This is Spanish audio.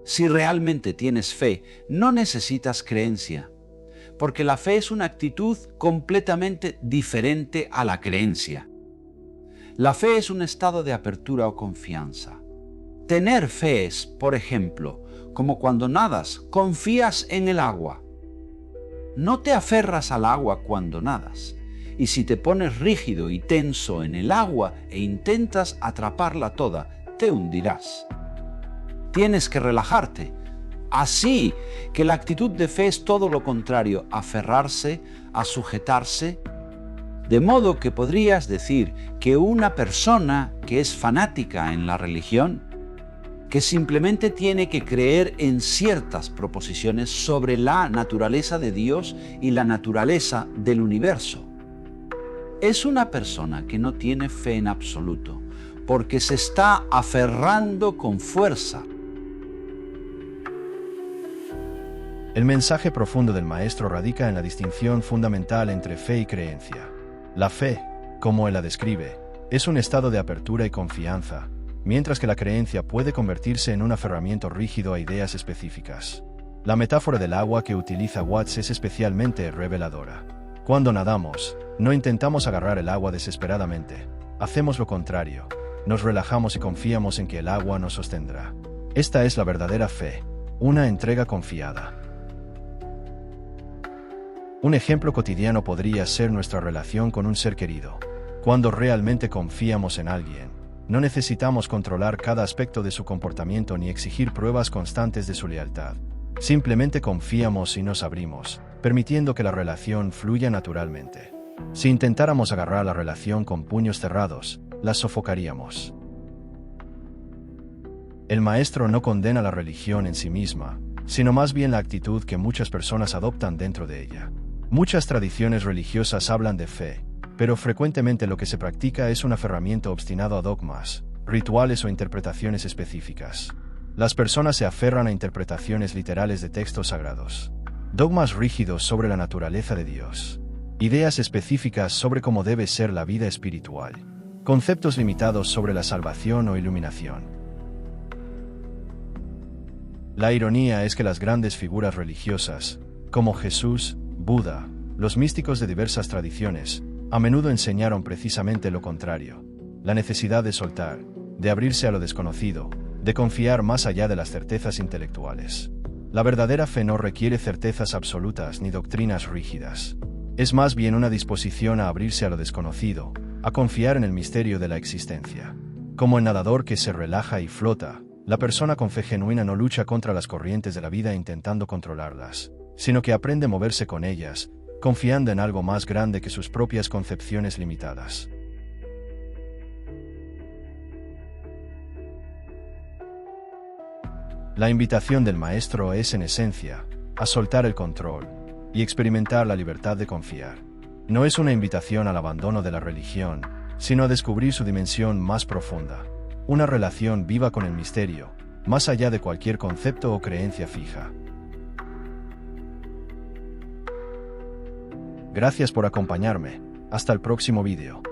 Si realmente tienes fe, no necesitas creencia, porque la fe es una actitud completamente diferente a la creencia. La fe es un estado de apertura o confianza. Tener fe es, por ejemplo, como cuando nadas, confías en el agua. No te aferras al agua cuando nadas, y si te pones rígido y tenso en el agua e intentas atraparla toda, te hundirás. Tienes que relajarte. Así que la actitud de fe es todo lo contrario, aferrarse, a sujetarse, de modo que podrías decir que una persona que es fanática en la religión, que simplemente tiene que creer en ciertas proposiciones sobre la naturaleza de Dios y la naturaleza del universo, es una persona que no tiene fe en absoluto, porque se está aferrando con fuerza. El mensaje profundo del maestro radica en la distinción fundamental entre fe y creencia. La fe, como él la describe, es un estado de apertura y confianza, mientras que la creencia puede convertirse en un aferramiento rígido a ideas específicas. La metáfora del agua que utiliza Watts es especialmente reveladora. Cuando nadamos, no intentamos agarrar el agua desesperadamente. Hacemos lo contrario. Nos relajamos y confiamos en que el agua nos sostendrá. Esta es la verdadera fe, una entrega confiada. Un ejemplo cotidiano podría ser nuestra relación con un ser querido. Cuando realmente confiamos en alguien, no necesitamos controlar cada aspecto de su comportamiento ni exigir pruebas constantes de su lealtad. Simplemente confiamos y nos abrimos, permitiendo que la relación fluya naturalmente. Si intentáramos agarrar la relación con puños cerrados, la sofocaríamos. El maestro no condena la religión en sí misma, sino más bien la actitud que muchas personas adoptan dentro de ella. Muchas tradiciones religiosas hablan de fe, pero frecuentemente lo que se practica es un aferramiento obstinado a dogmas, rituales o interpretaciones específicas. Las personas se aferran a interpretaciones literales de textos sagrados, dogmas rígidos sobre la naturaleza de Dios, ideas específicas sobre cómo debe ser la vida espiritual, conceptos limitados sobre la salvación o iluminación. La ironía es que las grandes figuras religiosas, como Jesús, Buda, los místicos de diversas tradiciones, a menudo enseñaron precisamente lo contrario: la necesidad de soltar, de abrirse a lo desconocido, de confiar más allá de las certezas intelectuales. La verdadera fe no requiere certezas absolutas ni doctrinas rígidas. Es más bien una disposición a abrirse a lo desconocido, a confiar en el misterio de la existencia. Como el nadador que se relaja y flota, la persona con fe genuina no lucha contra las corrientes de la vida intentando controlarlas, sino que aprende a moverse con ellas, confiando en algo más grande que sus propias concepciones limitadas. La invitación del maestro es, en esencia, a soltar el control y experimentar la libertad de confiar. No es una invitación al abandono de la religión, sino a descubrir su dimensión más profunda, una relación viva con el misterio, más allá de cualquier concepto o creencia fija. Gracias por acompañarme. Hasta el próximo vídeo.